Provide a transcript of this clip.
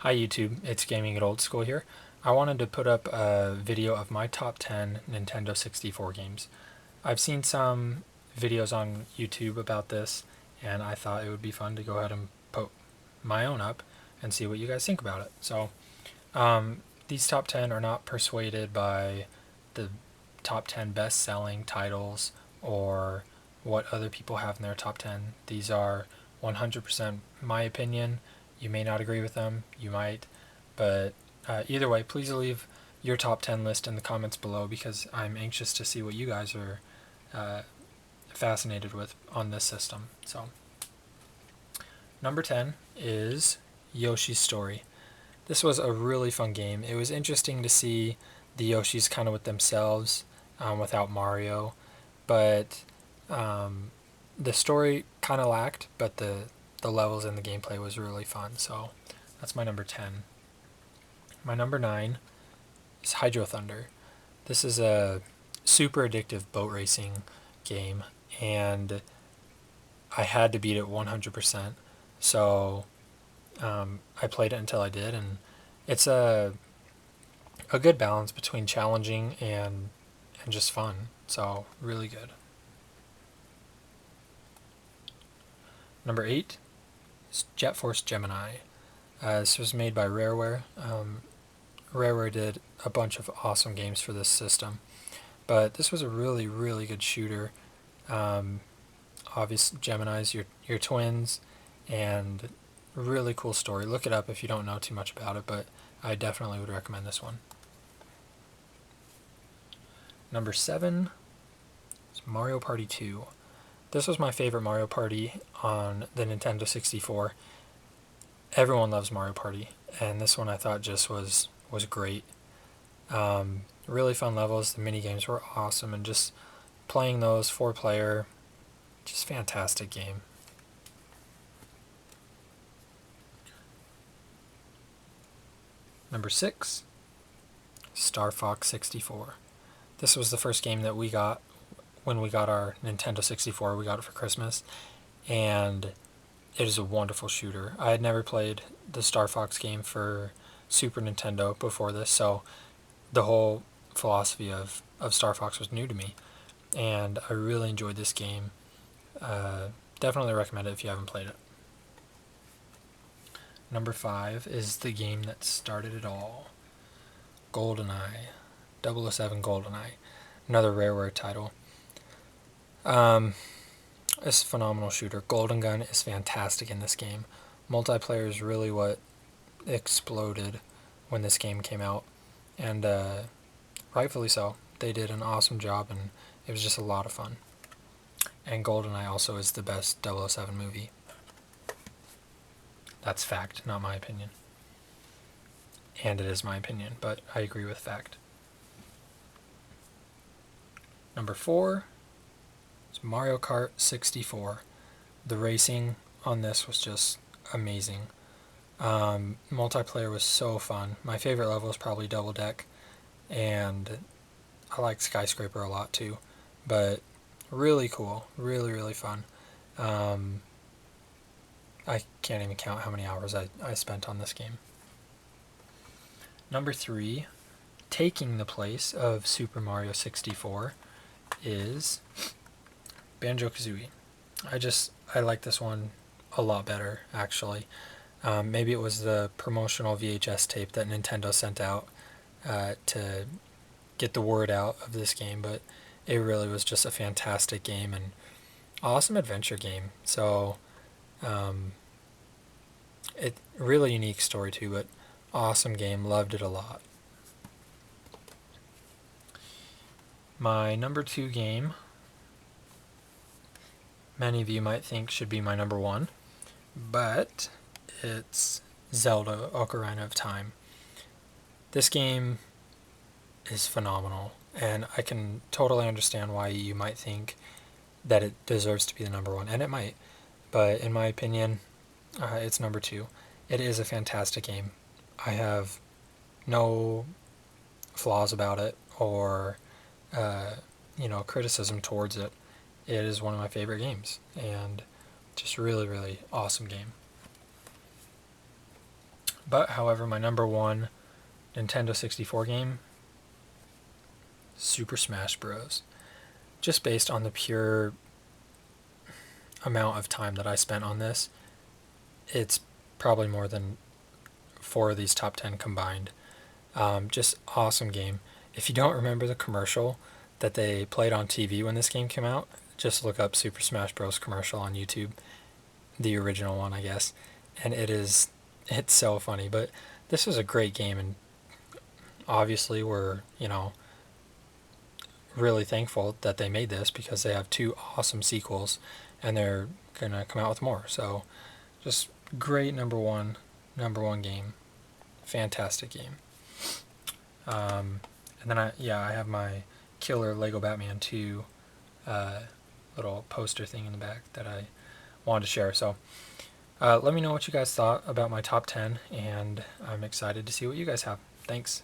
Hi YouTube, it's Gaming at Old School here. I wanted to put up a video of my top 10 Nintendo 64 games. I've seen some videos on YouTube about this, and I thought it would be fun to go ahead and put my own up and see what you guys think about it. So, these top 10 are not persuaded by the top 10 best-selling titles or what other people have in their top 10. These are 100% my opinion. You may not agree with them, you might, but either way, please leave your top 10 list in the comments below because I'm anxious to see what you guys are fascinated with on this system. So, number 10 is Yoshi's Story. This was a really fun game. It was interesting to see the Yoshis kind of with themselves without Mario, but the story kind of lacked, but the levels and the gameplay was really fun. So that's my number 10. My number 9 is Hydro Thunder. This is a super addictive boat racing game, and I had to beat it 100%. So I played it until I did, and it's a good balance between challenging and just fun. So really good. Number 8 is Jet Force Gemini. This was made by Rareware. Rareware did a bunch of awesome games for this system, but this was a really, really good shooter. Obvious Gemini's your twins, and really cool story. Look it up if you don't know too much about it, but I definitely would recommend this one. Number 7 is Mario Party 2. This was my favorite Mario Party on the Nintendo 64. Everyone loves Mario Party, and this one I thought just was great. Really fun levels. The mini games were awesome, and just playing those 4-player, just fantastic game. Number 6, Star Fox 64. This was the first game that we got when we got our Nintendo 64. We got it for Christmas, and it is a wonderful shooter. I had never played the Star Fox game for Super Nintendo before this, so the whole philosophy of Star Fox was new to me, and I really enjoyed this game. Definitely recommend it if you haven't played it. Number 5 is the game that started it all, Goldeneye, 007 Goldeneye, another Rareware title. It's a phenomenal shooter. Golden Gun is fantastic in this game. Multiplayer is really what exploded when this game came out, and rightfully so. They did an awesome job, and it was just a lot of fun. And Goldeneye also is the best 007 movie. That's fact, not my opinion. And it is my opinion, but I agree with fact. Number 4 is Mario Kart 64. The racing on this was just amazing. Multiplayer was so fun. My favorite level is probably Double Deck, and I like Skyscraper a lot too, but really cool, really, really fun. I can't even count how many hours I spent on this game. Number 3, taking the place of Super Mario 64, is Banjo Kazooie. I like this one a lot better, actually. Maybe it was the promotional VHS tape that Nintendo sent out to get the word out of this game, but it really was just a fantastic game and awesome adventure game. So, it really unique story too, but awesome game. Loved it a lot. My number 2 game, many of you might think should be my number 1, but it's Zelda Ocarina of Time. This game is phenomenal, and I can totally understand why you might think that it deserves to be the number 1, and it might, but in my opinion, it's number 2. It is a fantastic game. I have no flaws about it or criticism towards it. It is one of my favorite games, and just really, really awesome game. But however, my number one Nintendo 64 game, Super Smash Bros. Just based on the pure amount of time that I spent on this, it's probably more than 4 of these top 10 combined. Just awesome game. If you don't remember the commercial that they played on TV when this game came out, just look up Super Smash Bros. Commercial on YouTube, the original one, I guess, and it's so funny. But this was a great game, and obviously we're, really thankful that they made this because they have 2 awesome sequels, and they're gonna come out with more. So, just great number one game, fantastic game. And then I have my killer Lego Batman 2 little poster thing in the back that I wanted to share. So let me know what you guys thought about my top 10, and I'm excited to see what you guys have. Thanks.